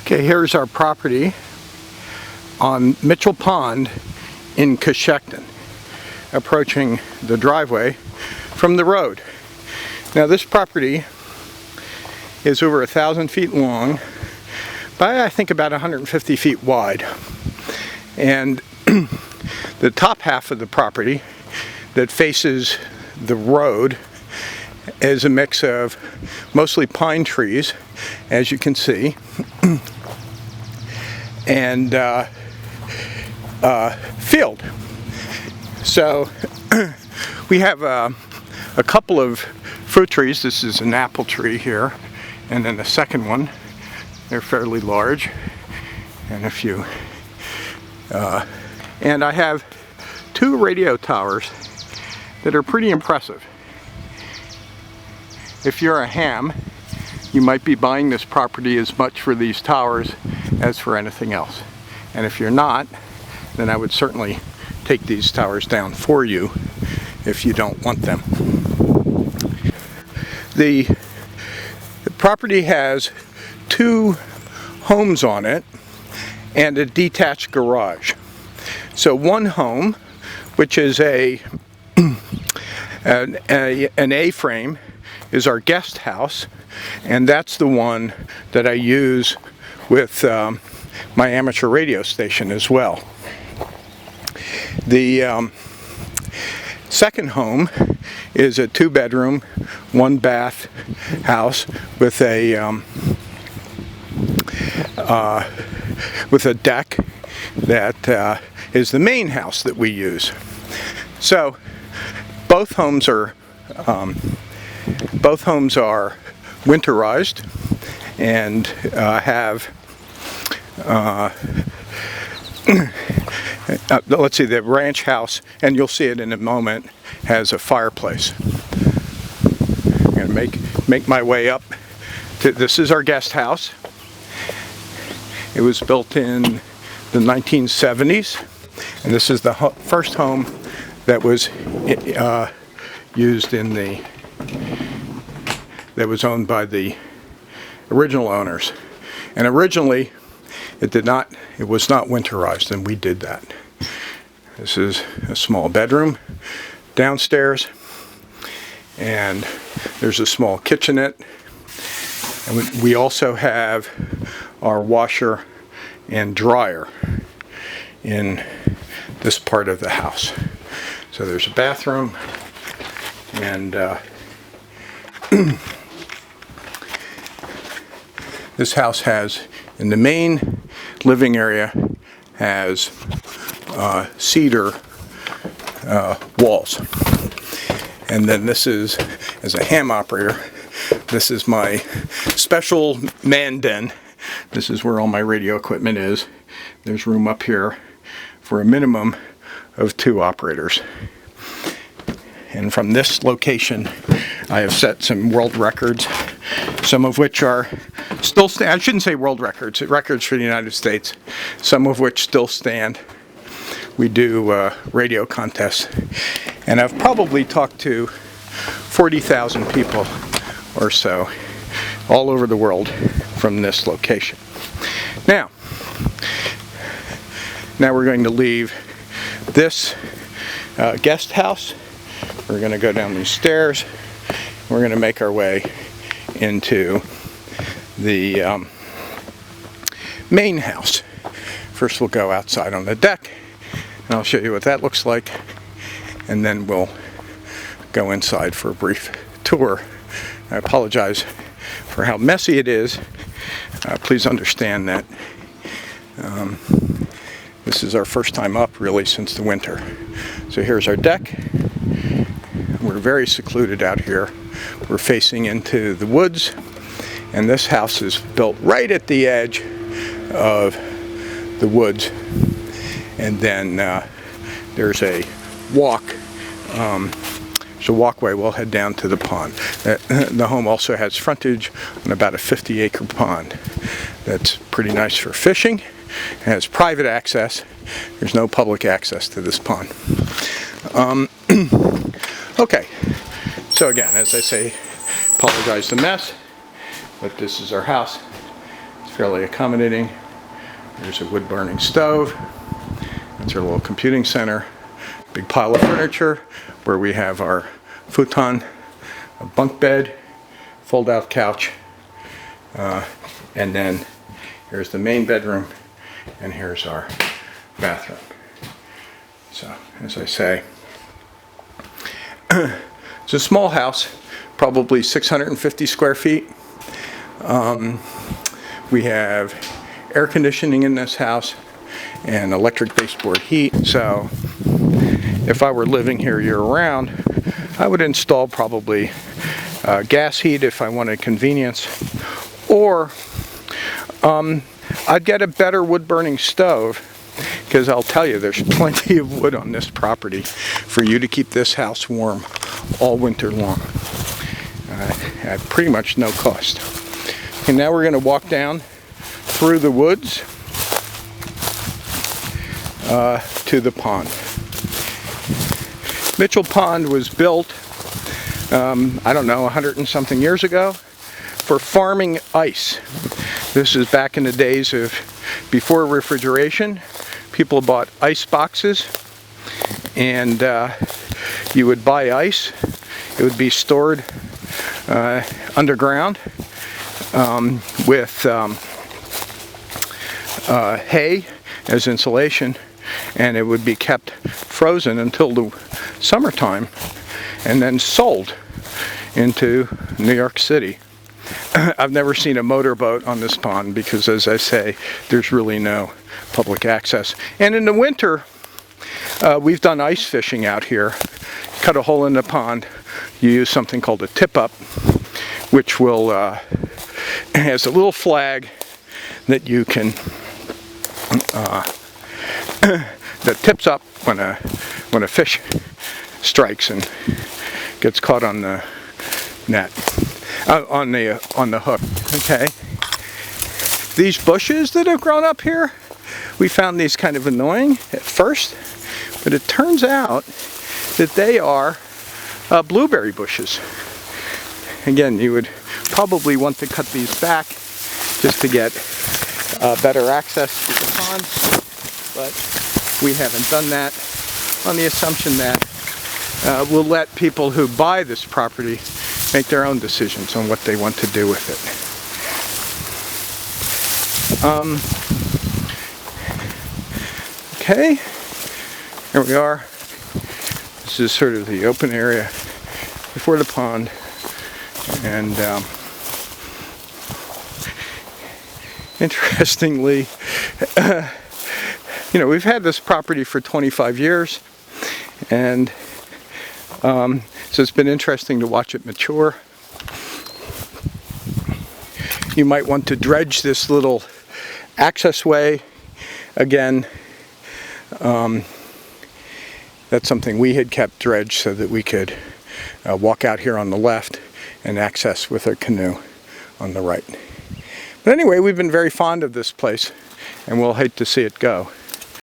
Okay, here's our property on Mitchell Pond in Coshocton, approaching the driveway from the road. Now this property is over 1,000 feet long by I think about 150 feet wide, and the top half of the property that faces the road is a mix of mostly pine trees, as you can see, and field. So we have a couple of fruit trees. This is an apple tree here, and then the second one. They're fairly large, and a few. And I have 2 radio towers that are pretty impressive. If you're a ham, you might be buying this property as much for these towers as for anything else. And if you're not, then I would certainly take these towers down for you if you don't want them. The property has 2 homes on it and a detached garage. So one home, which is an A-frame, is our guest house, and that's the one that I use with my amateur radio station as well. The second home is a 2-bedroom, 1-bath house with a deck that is the main house that we use. So both homes are winterized and have let's see, the ranch house, and you'll see it in a moment, has a fireplace. I'm going to make my way up to, this is our guest house. It was built in the 1970s, and this is the first home that was used in that was owned by the original owners. And originally it was not winterized, and we did that. This is a small bedroom downstairs, and there's a small kitchenette, and we also have our washer and dryer in this part of the house. So there's a bathroom, and this house has, in the main living area, has cedar walls. And then this is, as a ham operator, this is my special man den. This is where all my radio equipment is. There's room up here for a minimum of 2 operators. And from this location, I have set some world records, some of which are still stand. I shouldn't say world records, records for the United States, some of which still stand. We do radio contests, and I've probably talked to 40,000 people or so all over the world from this location. Now we're going to leave this guest house. We're going to go down these stairs. We're going to make our way into the main house. First we'll go outside on the deck, and I'll show you what that looks like, and then we'll go inside for a brief tour. I apologize for how messy it is. Please understand that this is our first time up really since the winter. So here's our deck. We're very secluded out here. We're facing into the woods, and this house is built right at the edge of the woods. And then there's a walk. There's a walkway. We'll head down to the pond. The home also has frontage on about a 50-acre pond. That's pretty nice for fishing. It has private access. There's no public access to this pond. Okay, so again, as I say, apologize the mess, but this is our house. It's fairly accommodating. There's a wood burning stove. That's our little computing center. Big pile of furniture where we have our futon, a bunk bed, fold out couch, and then here's the main bedroom, and here's our bathroom. So, as I say, it's a small house, probably 650 square feet. We have air conditioning in this house and electric baseboard heat. So if I were living here year-round, I would install probably gas heat if I wanted convenience, or I'd get a better wood-burning stove, because I'll tell you, there's plenty of wood on this property for you to keep this house warm all winter long at pretty much no cost. And now we're going to walk down through the woods to the pond. Mitchell Pond was built, I don't know, 100 and something years ago for farming ice. This is back in the days of before refrigeration. People bought ice boxes, and you would buy ice. It would be stored underground with hay as insulation, and it would be kept frozen until the summertime and then sold into New York City. I've never seen a motorboat on this pond because, as I say, there's really no public access. And in the winter, we've done ice fishing out here. Cut a hole in the pond, you use something called a tip-up, which will has a little flag that you can that tips up when a fish strikes and gets caught on the net, on the hook. Okay. These bushes that have grown up here, we found these kind of annoying at first, but it turns out that they are blueberry bushes. Again, you would probably want to cut these back just to get better access to the pond, but we haven't done that, on the assumption that we'll let people who buy this property make their own decisions on what they want to do with it. Okay, here we are. This is sort of the open area before the pond, and interestingly, you know, we've had this property for 25 years, and so it's been interesting to watch it mature. You might want to dredge this little access way. Again, that's something we had kept dredged so that we could walk out here on the left and access with a canoe on the right. But anyway, we've been very fond of this place, and we'll hate to see it go.